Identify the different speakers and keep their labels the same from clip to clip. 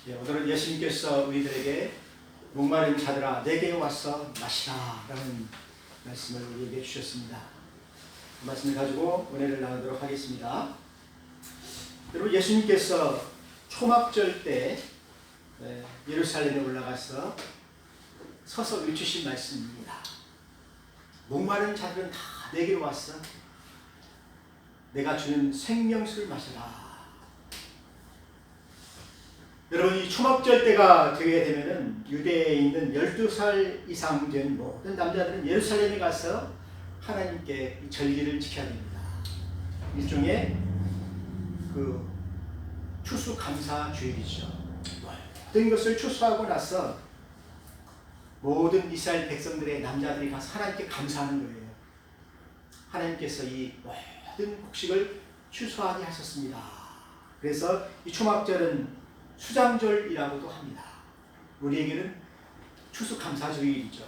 Speaker 1: 오늘은 예수님께서 우리들에게 목마른 자들아 내게 와서 마시라 라는 말씀을 우리에게 주셨습니다. 그 말씀을 가지고 은혜를 나누도록 하겠습니다. 여러분, 예수님께서 초막절 때 예루살렘에 올라가서 서서 외치신 말씀입니다. 목마른 자들은 다 내게로 왔어. 내가 주는 생명수를 마셔라. 여러분, 이 초막절 때가 되게 되면은 유대에 있는 12살 이상 된 모든 남자들은 예루살렘에 가서 하나님께 절기를 지켜야 됩니다. 일종의 그 추수감사주일이죠. 모든 것을 추수하고 나서 모든 이스라엘 백성들의 남자들이 가서 하나님께 감사하는 거예요. 하나님께서 이 모든 곡식을 추수하게 하셨습니다. 그래서 이 초막절은 수장절이라고도 합니다. 우리에게는 추수감사주일이죠.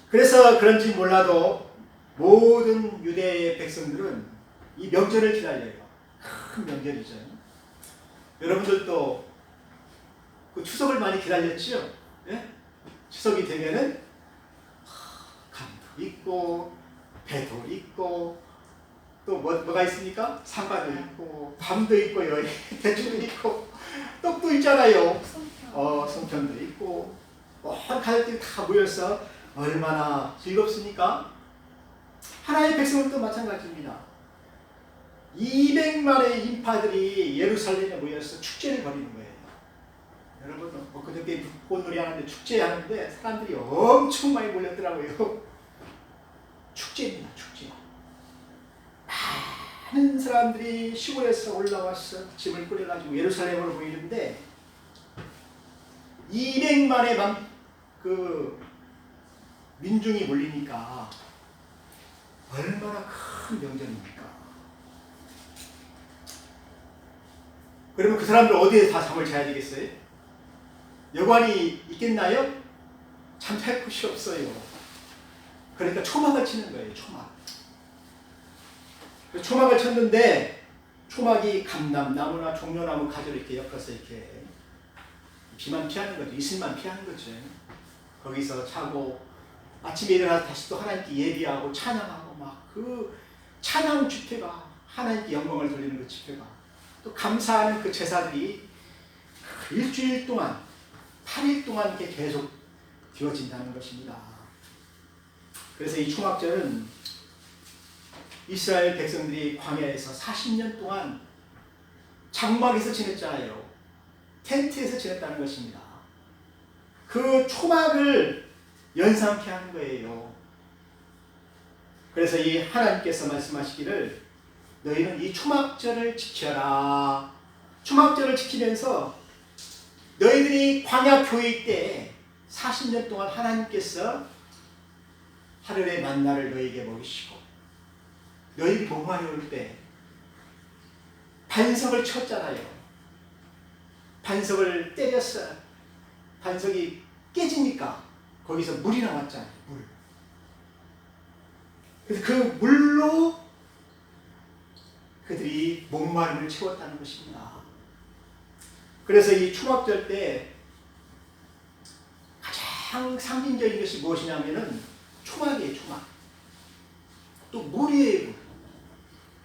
Speaker 1: 그래서 그런지 몰라도 모든 유대의 백성들은 이 명절을 기다려요. 큰 명절이죠. 여러분들도 그 추석을 많이 기다렸죠? 예? 추석이 되면은 감도 있고 배도 있고 또 뭐가 있습니까? 사과도 있고 밤도 있고 대추도 있고 떡도 있잖아요. 송편도 있고 온 가족들이 다 모여서 얼마나 즐겁습니까? 하나님의 백성은 또 마찬가지입니다. 200만의 인파들이 예루살렘에 모여서 축제를 벌이는 거예요. 여러분, 그저께 꽃놀이 하는데 축제하는데 사람들이 엄청 많이 몰렸더라고요. 축제입니다. 축제. 많은 사람들이 시골에서 올라와서 짐을 꾸려가지고 예루살렘으로 모이는데 200만의 그 민중이 몰리니까 얼마나 큰 명절입니까? 그러면 그 사람들 어디에 다 잠을 자야 되겠어요? 여관이 있겠나요? 잠잘 곳이 없어요. 그러니까 초막을 치는 거예요. 초막을 쳤는데 초막이 감람나무나 종려나무 가지로 이렇게 엮어서 이렇게 비만 피하는 거죠. 이슬만 피하는 거죠. 거기서 자고 아침에 일어나서 다시 또 하나님께 예비하고 찬양하고 막 그 찬양 집회가 하나님께 영광을 돌리는 그 집회가 또 감사하는 그 제사들이 일주일 동안 8일 동안 이렇게 계속 되어진다는 것입니다. 그래서 이 초막절은 이스라엘 백성들이 광야에서 40년 동안 장막에서 지냈잖아요. 텐트에서 지냈다는 것입니다. 그 초막을 연상케 하는 거예요. 그래서 이 하나님께서 말씀하시기를 너희는 이 초막절을 지켜라. 초막절을 지키면서 너희들이 광야 교회 때 40년 동안 하나님께서 하늘의 만나를 너희에게 먹이시고 너희들이 목마를 때 반석을 쳤잖아요. 반석을 때렸어. 반석이 깨지니까 거기서 물이 나왔잖아요. 물. 그래서 그 물로 그들이 목마름을 채웠다는 것입니다. 그래서 이 초막절 때 가장 상징적인 것이 무엇이냐면은 초막이에요. 초막. 또 물이에요. 물.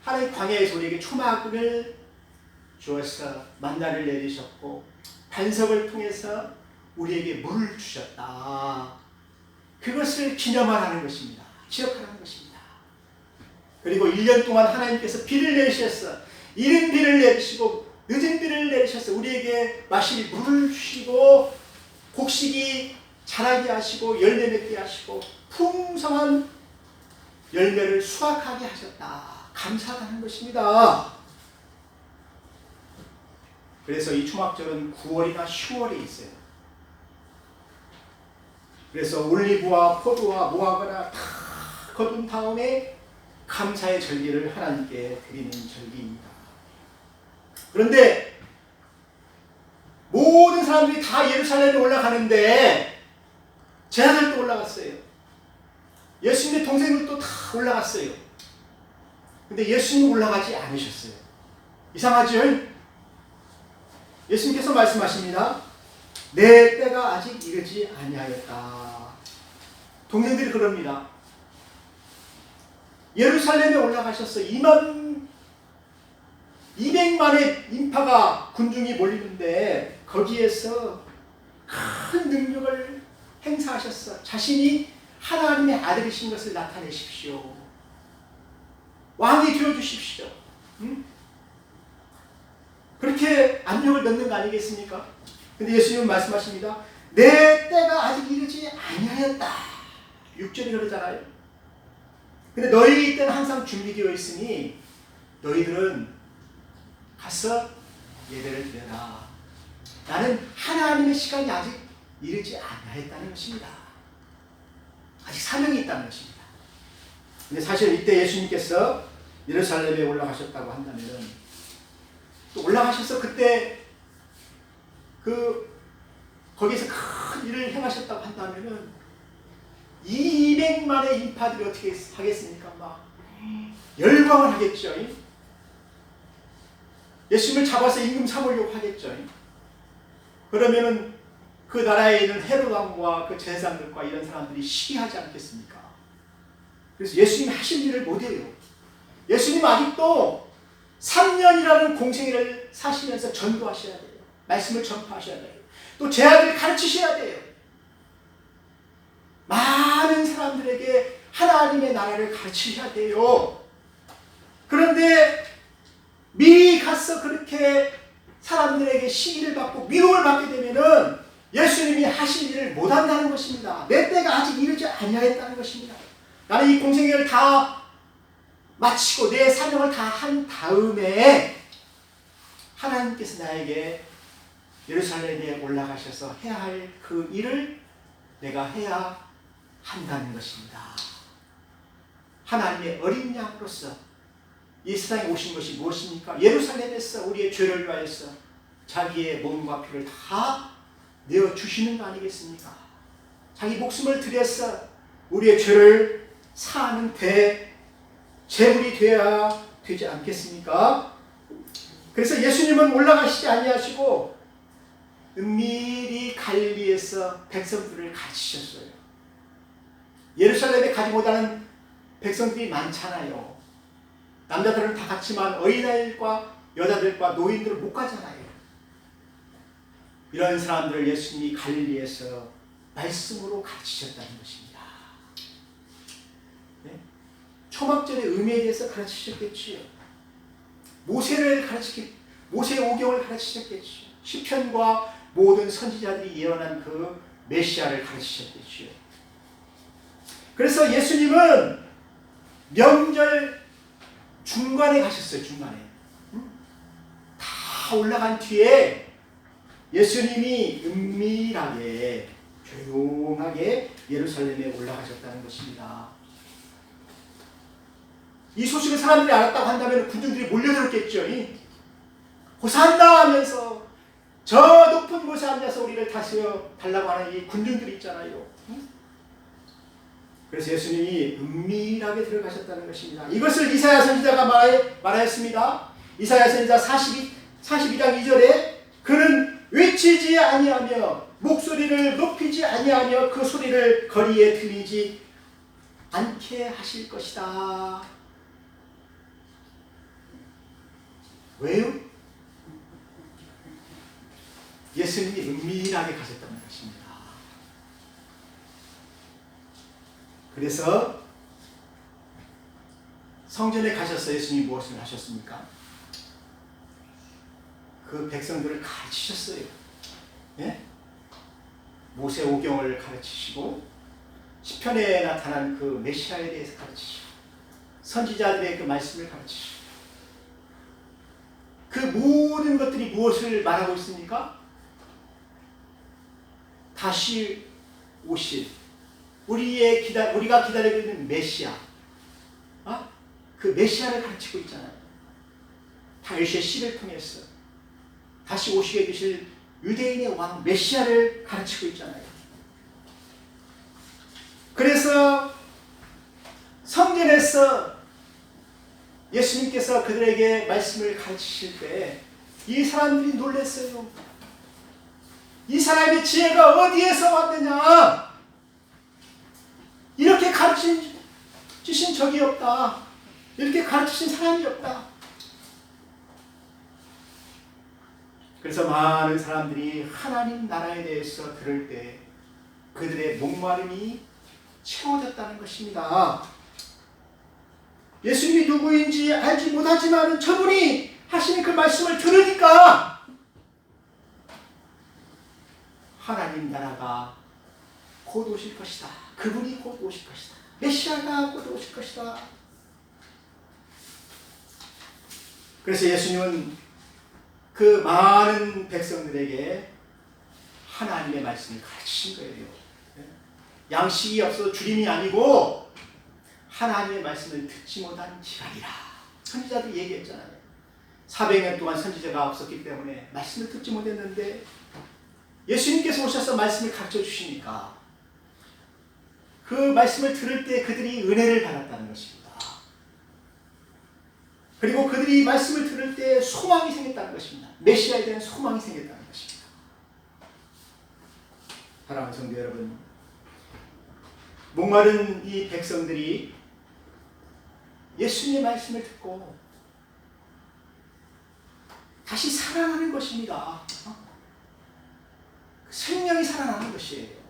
Speaker 1: 하나님 광야에서 우리에게 초막을 주어서 만나를 내리셨고 반석을 통해서 우리에게 물을 주셨다. 그것을 기념하라는 것입니다. 기억하라는 것입니다. 그리고 1년 동안 하나님께서 비를 내리셨어. 이른 비를 내리시고 늦은 비를 내리셔서 우리에게 마실 물을 주시고 곡식이 자라게 하시고 열매 맺게 하시고 풍성한 열매를 수확하게 하셨다. 감사하다는 것입니다. 그래서 이 초막절은 9월이나 10월에 있어요. 그래서 올리브와 포도와 무화과나 다 거둔 다음에 감사의 절기를 하나님께 드리는 절기입니다. 그런데 모든 사람들이 다 예루살렘에 올라가는데 제 아들도 올라갔어요. 예수님의 동생들도 다 올라갔어요. 근데 예수님 올라가지 않으셨어요. 이상하죠? 예수님께서 말씀하십니다. 내 때가 아직 이르지 아니하였다. 동생들이 그럽니다. 예루살렘에 올라가셔서 200만의 인파가 군중이 몰리는데 거기에서 큰 능력을 행사하셨어. 자신이 하나님의 아들이신 것을 나타내십시오. 왕이 되어주십시오. 그렇게 압력을 넣는 거 아니겠습니까? 근데 예수님은 말씀하십니다. 내 때가 아직 이르지 아니하였다. 6절이 그러잖아요. 근데 너희 때는 항상 준비되어 있으니 너희들은 가서 예배를 드려라. 나는 하나님의 시간이 아직 이르지 아니하였다는 것입니다. 아직 사명이 있다는 것입니다. 근데 사실 이때 예수님께서 예루살렘에 올라가셨다고 한다면 또 올라가셔서 그때 거기서 큰 일을 행하셨다고 한다면 200만의 인파들이 어떻게 하겠습니까? 막 열광을 하겠죠. 예수님을 잡아서 임금 삼으려고 하겠죠. 그러면은 그 나라에 있는 헤롯 왕과 그 제사장들과 이런 사람들이 시기하지 않겠습니까? 그래서 예수님이 하신 일을 못해요. 예수님 아직도 3년이라는 공생애를 사시면서 전도하셔야 돼요. 말씀을 전파하셔야 돼요. 또 제자들을 가르치셔야 돼요. 많은 사람들에게 하나님의 나라를 가르치셔야 돼요. 그런데 미리 가서 그렇게 사람들에게 시기를 받고 미움을 받게 되면은 예수님이 하신 일을 못한다는 것입니다. 내 때가 아직 이르지 아니하였다는 것입니다. 나는 이 공생애를 다 마치고 내 사명을 다 한 다음에 하나님께서 나에게 예루살렘에 올라가셔서 해야 할 그 일을 내가 해야 한다는 것입니다. 하나님의 어린 양으로서 이 세상에 오신 것이 무엇입니까? 예루살렘에서 우리의 죄를 위하여서 자기의 몸과 피를 다 내어주시는 거 아니겠습니까? 자기 목숨을 들여서 우리의 죄를 사하는 대제물이 되어야 되지 않겠습니까? 그래서 예수님은 올라가시지 아니하시고 은밀히 갈릴리에서 백성들을 가르치셨어요. 예루살렘에 가지 못하는 백성들이 많잖아요. 남자들은 다 갔지만 어린아이들과 여자들과 노인들은 못 가잖아요. 이런 사람들을 예수님이 갈릴리에서 말씀으로 가르치셨다는 것입니다. 네? 초막절의 의미에 대해서 가르치셨겠지요. 모세의 오경을 가르치셨겠지요. 시편과 모든 선지자들이 예언한 그 메시아를 가르치셨겠지요. 그래서 예수님은 명절 중간에 가셨어요. 중간에. 다 올라간 뒤에 예수님이 은밀하게 조용하게 예루살렘에 올라가셨다는 것입니다. 이 소식을 사람들이 알았다고 한다면 군중들이 몰려들었겠죠. 호산나 하면서 저 높은 곳에 앉아서 우리를 다스려 달라고 하는 이 군중들이 있잖아요. 그래서 예수님이 은밀하게 들어가셨다는 것입니다. 이것을 이사야 선지자가 말하였습니다. 이사야 선지자 42장 2절에 그는 외치지 아니하며 목소리를 높이지 아니하며 그 소리를 거리에 들리지 않게 하실 것이다. 왜요? 예수님이 은밀하게 가셨다는 것입니다. 그래서 성전에 가셔서 예수님이 무엇을 하셨습니까? 그 백성들을 가르치셨어요. 예? 모세 오경을 가르치시고 시편에 나타난 그 메시아에 대해서 가르치시고 선지자들의 그 말씀을 가르치시고 그 모든 것들이 무엇을 말하고 있습니까? 다시 오실 우리가 기다리고 있는 메시아, 그 메시아를 가르치고 있잖아요. 다윗의 씨를 통해서 다시 오시게 되실 유대인의 왕 메시아를 가르치고 있잖아요. 그래서 성전에서 예수님께서 그들에게 말씀을 가르치실 때 이 사람들이 놀랐어요. 이 사람의 지혜가 어디에서 왔느냐? 이렇게 가르치신 적이 없다. 이렇게 가르치신 사람이 없다. 그래서 많은 사람들이 하나님 나라에 대해서 들을 때 그들의 목마름이 채워졌다는 것입니다. 예수님이 누구인지 알지 못하지만 저분이 하시는 그 말씀을 들으니까 하나님 나라가 곧 오실 것이다. 그분이 곧 오실 것이다. 메시아가 곧 오실 것이다. 그래서 예수님은 그 많은 백성들에게 하나님의 말씀을 가르치신 거예요. 양식이 없어 주림이 아니고 하나님의 말씀을 듣지 못한 기갈이라. 선지자들이 얘기했잖아요. 400년 동안 선지자가 없었기 때문에 말씀을 듣지 못했는데 예수님께서 오셔서 말씀을 가르쳐 주시니까 그 말씀을 들을 때 그들이 은혜를 받았다는 것입니다. 그리고 그들이 말씀을 들을 때 소망이 생겼다는 것입니다. 메시아에 대한 소망이 생겼다는 것입니다. 사랑하는 성도 여러분, 목마른 이 백성들이 예수님의 말씀을 듣고 다시 살아나는 것입니다. 생명이 살아나는 것이에요.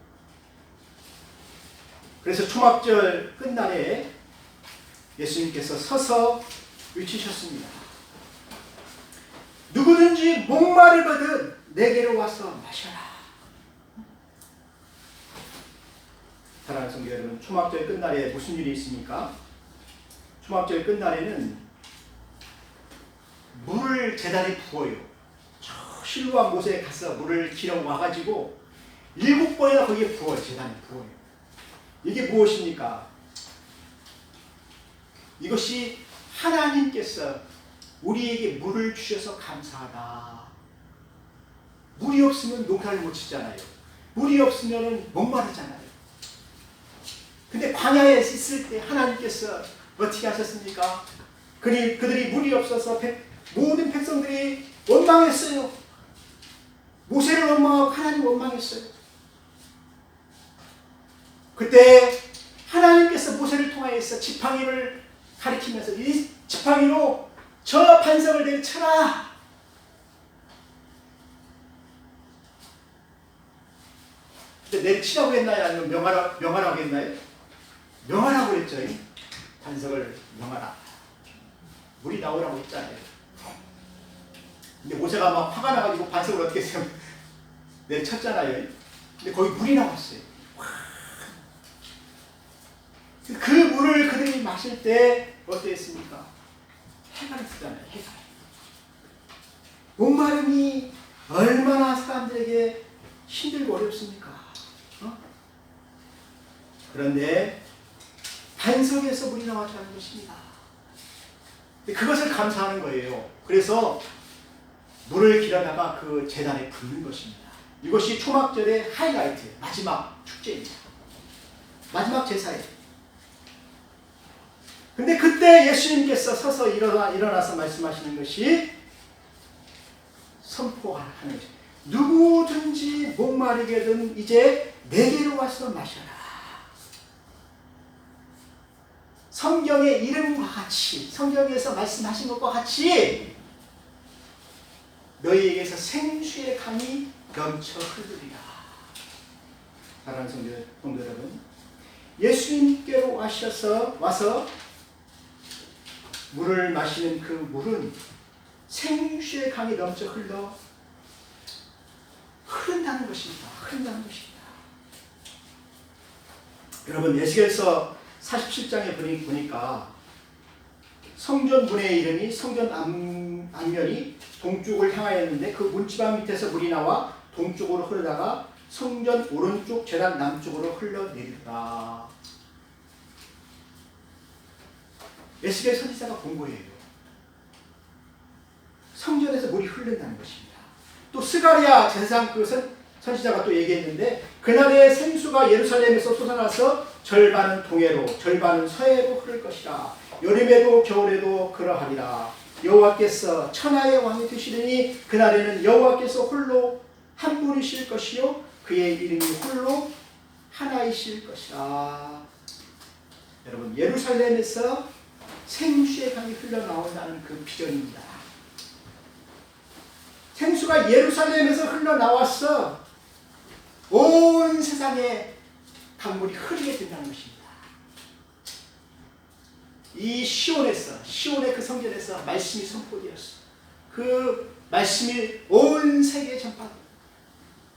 Speaker 1: 그래서 초막절 끝날에 예수님께서 서서 외치셨습니다. 누구든지 목마르거든 내게로 와서 마셔라. 사랑하는 성도 여러분, 초막절 끝날에 무슨 일이 있습니까? 초막절 끝날에는 물을 제단에 부어요. 저 실로암 못에 가서 물을 길어 와가지고 7번이나 거기에 부어요. 제단에 부어요. 이게 무엇입니까? 이것이 하나님께서 우리에게 물을 주셔서 감사하다. 물이 없으면 농사를 못 치잖아요. 물이 없으면 목마르잖아요. 근데 광야에 있을 때 하나님께서 어떻게 하셨습니까? 그들이 물이 없어서 모든 백성들이 원망했어요. 모세를 원망하고 하나님 원망했어요. 그때 하나님께서 모세를 통하여서 지팡이를 가리키면서 이 지팡이로 저 반석을 내리쳐라. 근데 내리치라고 했나요? 아니면 명하라고 했나요? 명하라고 그랬죠. 반석을 명하라. 물이 나오라고 했잖아요. 근데 모세가 막 화가 나가지고 반석을 어떻게 했어요? 내리쳤잖아요. 근데 거기 물이 나왔어요. 그 물을 그들이 마실 때 어땠습니까? 해가 있었잖아요. 해가. 목마름이 얼마나 사람들에게 힘들고 어렵습니까? 그런데 반석에서 물이 나왔다는 것입니다. 그것을 감사하는 거예요. 그래서 물을 길어다가 그 제단에 붓는 것입니다. 이것이 초막절의 하이라이트, 마지막 축제입니다. 마지막 제사예요. 근데 그때 예수님께서 서서 일어나서 말씀하시는 것이 선포하는 것입니다. 누구든지 목마르게든 이제 내게로 와서 마셔라. 성경의 이름과 같이, 성경에서 말씀하신 것과 같이 너희에게서 생수의 강이 넘쳐 흐르리라. 사랑하는 성도 여러분, 예수님께로 와서 물을 마시는 그 물은 생수의 강이 넘쳐 흐른다는 것입니다. 흐른다는 것입니다. 여러분, 에스겔서 47장에 보니까 성전 문의 이름이 성전 앞면이 동쪽을 향하였는데 그 문지방 밑에서 물이 나와 동쪽으로 흐르다가 성전 오른쪽 제단 남쪽으로 흘러내린다. 에스겔 선지자가 본 거예요. 성전에서 물이 흐른다는 것입니다. 또 스가랴 제사장 그 선지자가 또 얘기했는데 그날의 생수가 예루살렘에서 솟아나서 절반은 동해로 절반은 서해로 흐를 것이라. 여름에도 겨울에도 그러하리라. 여호와께서 천하의 왕이 되시리니 그날에는 여호와께서 홀로 한 분이실 것이요 그의 이름이 홀로 하나이실 것이라. 여러분, 예루살렘에서 생수의 강이 흘러나온다는 그 비전입니다. 생수가 예루살렘에서 흘러나와서 온 세상에 강물이 흐르게 된다는 것입니다. 이 시온의 그 성전에서 말씀이 선포되었어. 그 말씀이 온 세계에 전파되고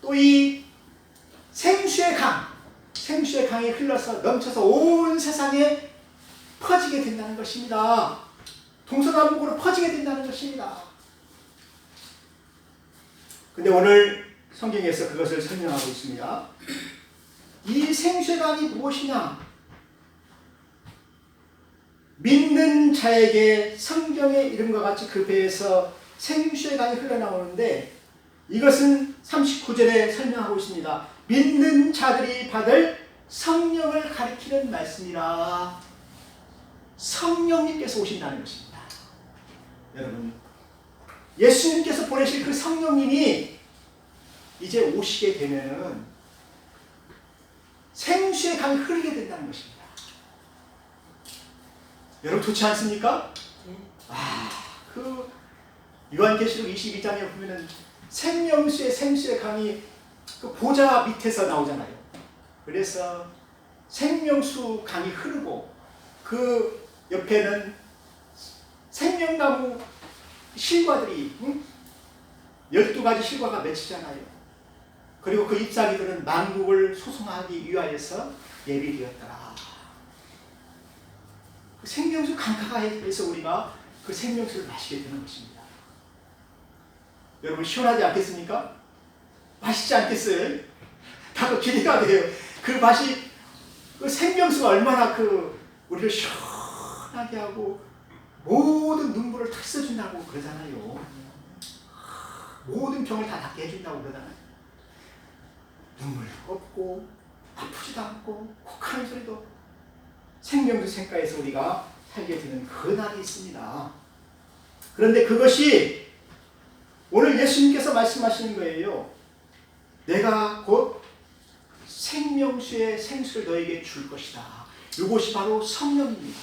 Speaker 1: 또 이 생수의 강이 흘러서 넘쳐서 온 세상에 퍼지게 된다는 것입니다. 동서남북으로 퍼지게 된다는 것입니다. 근데 오늘 성경에서 그것을 설명하고 있습니다. 이 생수의 강이 무엇이냐? 믿는 자에게 성경의 이름과 같이 그 배에서 생수의 강이 흘러나오는데 이것은 39절에 설명하고 있습니다. 믿는 자들이 받을 성령을 가리키는 말씀이라. 성령님께서 오신다는 것입니다. 여러분, 예수님께서 보내실 그 성령님이 이제 오시게 되면은 생수의 강이 흐르게 된다는 것입니다. 여러분, 좋지 않습니까? 그 요한계시록 22장에 보면은 생수의 강이 그 보좌 밑에서 나오잖아요. 그래서 생명수 강이 흐르고 그 옆에는 생명나무 실과들이 12가지 실과가 맺히잖아요. 그리고 그 잎사귀들은 만국을 소송하기 위하여서 예비되었더라. 그 생명수 강가에서 우리가 그 생명수를 마시게 되는 것입니다. 여러분, 시원하지 않겠습니까? 맛있지 않겠어요? 다들 기대가 돼요. 그 맛이, 그 생명수가 얼마나 우리를 시원하게 하고 모든 눈물을 다 써준다고 그러잖아요. 모든 병을 다 낫게 해준다고 그러잖아요. 눈물도 없고 아프지도 않고 혹하는 소리도 생명수 샘가에서 우리가 살게 되는 그 날이 있습니다. 그런데 그것이 오늘 예수님께서 말씀하시는 거예요. 내가 곧 생명수의 생수를 너에게 줄 것이다. 이것이 바로 성령입니다.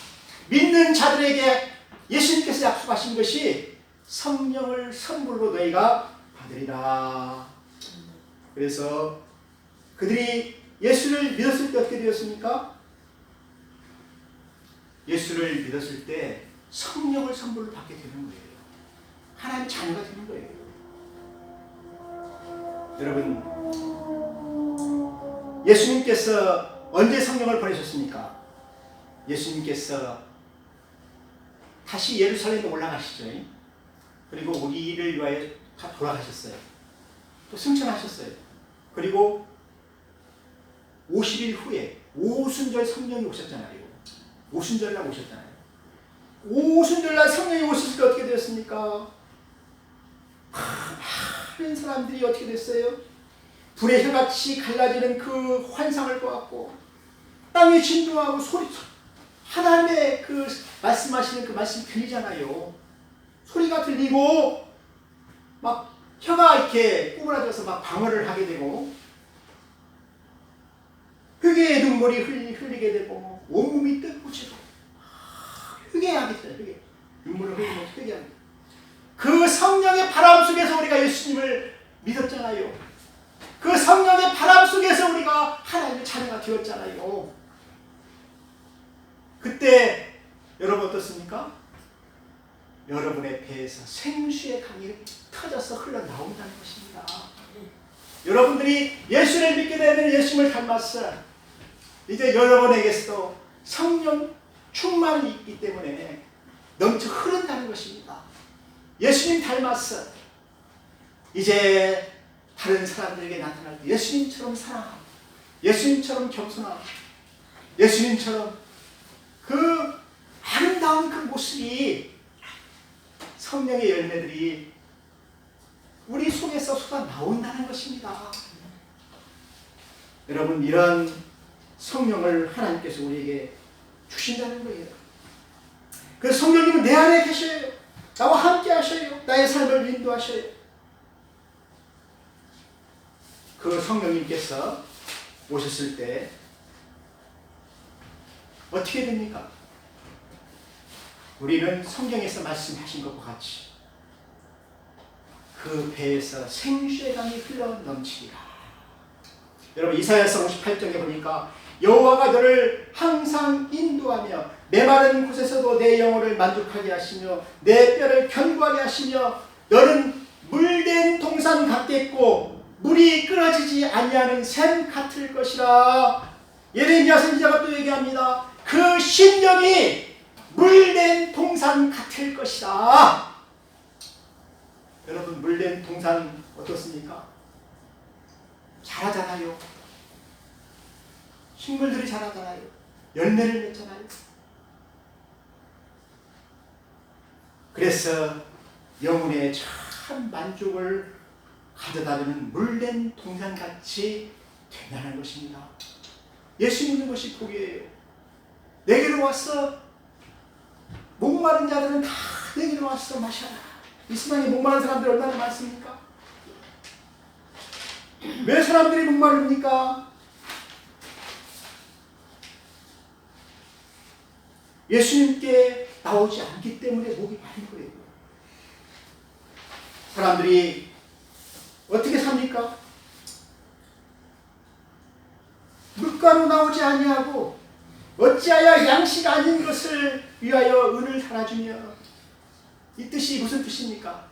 Speaker 1: 믿는 자들에게 예수님께서 약속하신 것이 성령을 선물로 너희가 받으리라. 그래서 그들이 예수를 믿었을 때 어떻게 되었습니까? 예수를 믿었을 때 성령을 선물로 받게 되는 거예요. 하나님의 자녀가 되는 거예요. 여러분, 예수님께서 언제 성령을 보내셨습니까? 예수님께서 다시 예루살렘에 올라가시죠. 그리고 우리를 위하여 다 돌아가셨어요. 또 승천하셨어요. 그리고 50일 후에 오순절 성령이 오셨잖아요. 오순절날 오셨잖아요. 오순절날 성령이 오셨을 때 어떻게 되었습니까? 많은 사람들이 어떻게 됐어요? 불의 혀같이 갈라지는 그 환상을 보았고 땅이 진동하고 하나님의 그 말씀하시는 그 말씀이 들리잖아요. 소리가 들리고 막 혀가 이렇게 구부러져서 막 방언을 하게 되고 흙에 눈물이 흘리게 되고 온몸이 뜯부치고 회개하게 돼요. 회개. 눈물을 흘리면서 회개하게. 그 성령의 바람 속에서 우리가 예수님을 믿었잖아요. 그 성령의 바람 속에서 우리가 하나님의 자녀가 되었잖아요. 그때 여러분 어떻습니까? 여러분의 배에서 생수의 강이 터져서 흘러나온다는 것입니다. 여러분들이 예수를 믿게 되면 예수님을 닮았어. 이제 여러분에게서도 성령 충만이 있기 때문에 넘쳐 흐른다는 것입니다. 예수님 닮았어. 이제 다른 사람들에게 나타날 때 예수님처럼 사랑하고 예수님처럼 겸손하고 예수님처럼 그 아름다운 그 모습이 성령의 열매들이 우리 속에서 쏟아나온다는 것입니다. 여러분, 이런 성령을 하나님께서 우리에게 주신다는 거예요. 그 성령님은 내 안에 계셔요. 나와 함께 하셔요. 나의 삶을 인도하셔요. 그 성령님께서 오셨을 때 어떻게 됩니까? 우리는 성경에서 말씀하신 것과 같이 그 배에서 생수의 강이 흘러 넘치리라. 여러분 이사야서 58장에 보니까 여호와가 너를 항상 인도하며 메마른 곳에서도 내 영혼을 만족하게 하시며 내 뼈를 견고하게 하시며 너는 물된 동산 같겠고 물이 끊어지지 아니하는 샘 같을 것이라. 예레미야 선지자가 또 얘기합니다. 그 심령이 물된 동산 같을 것이다. 여러분 물된 동산 어떻습니까? 자라잖아요. 식물들이 자라잖아요. 열매를 맺잖아요. 그래서 영혼의 참 만족을 가져다주는 물된 동산같이 된다는 것입니다. 예수 믿는 것이 복이에요. 내게로 와서 목마른 자들은 다 내게로 와서 마셔라. 이 세상에 목마른 사람들이 얼마나 많습니까? 왜 사람들이 목마릅니까? 예수님께 나오지 않기 때문에 목이 마른 거예요. 사람들이 어떻게 삽니까? 물가로 나오지 아니하고 어찌하여 양식 아닌 것을 위하여 은을 달아주며. 이 뜻이 무슨 뜻입니까?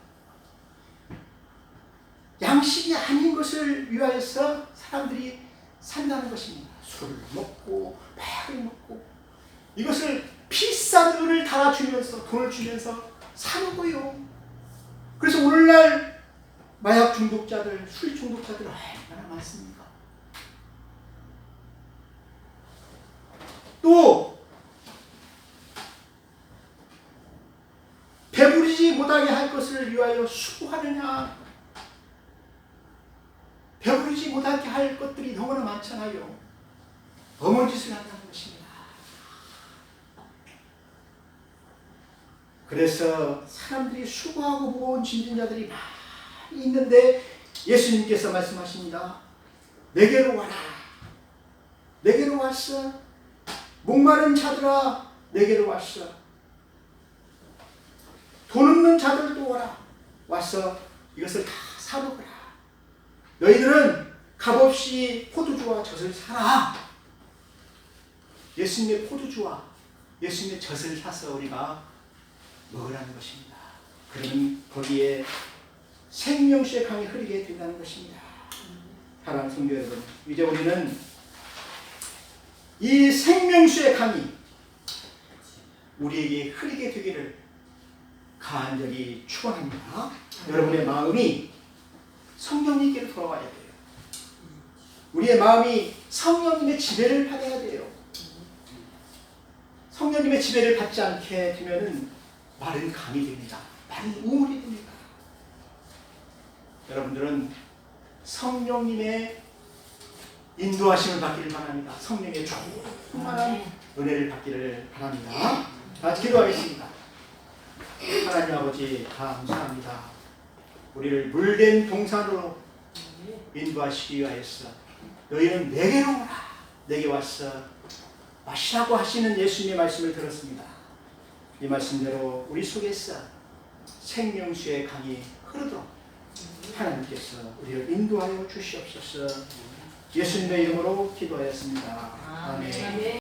Speaker 1: 양식이 아닌 것을 위하여서 사람들이 산다는 것입니다. 술을 먹고 마약을 먹고 이것을 비싼 은을 달아주면서 돈을 주면서 사는 거예요. 그래서 오늘날 마약 중독자들, 술 중독자들 얼마나 많습니까? 또 배부르지 못하게 할 것을 위하여 수고하느냐. 배부르지 못하게 할 것들이 너무나 많잖아요. 어머니 짓을 한다는 것입니다. 그래서 사람들이 수고하고 무거운 짐진 자들이 많이 있는데 예수님께서 말씀하십니다. 내게로 와라. 내게로 왔어. 목마른 자들아 내게로 왔어. 돈 없는 자들도 와라. 와서 이것을 다 사먹어라. 너희들은 값없이 포도주와 젖을 사라. 예수님의 포도주와 예수님의 젖을 사서 우리가 먹으라는 것입니다. 그러면 거기에 생명수의 강이 흐르게 된다는 것입니다. 사랑하는 성도 여러분, 이제 우리는 이 생명수의 강이 우리에게 흐르게 되기를 간절히 축원합니다. 여러분의 마음이 성령님께로 돌아와야 돼요. 우리의 마음이 성령님의 지배를 받아야 돼요. 성령님의 지배를 받지 않게 되면은 마른 강이 됩니다. 마른 우물이 됩니다. 여러분들은 성령님의 인도하심을 받기를 바랍니다. 성령의 충만한 은혜를 받기를 바랍니다. 같이 기도하겠습니다. 하나님 아버지 감사합니다. 우리를 물된 동산으로 인도하시기 위하여서 너희는 내게로 오라. 내게 와서 마시라고 하시는 예수님의 말씀을 들었습니다. 이 말씀대로 우리 속에서 생명수의 강이 흐르도록 하나님께서 우리를 인도하여 주시옵소서. 예수님의 이름으로 기도하였습니다. 아멘.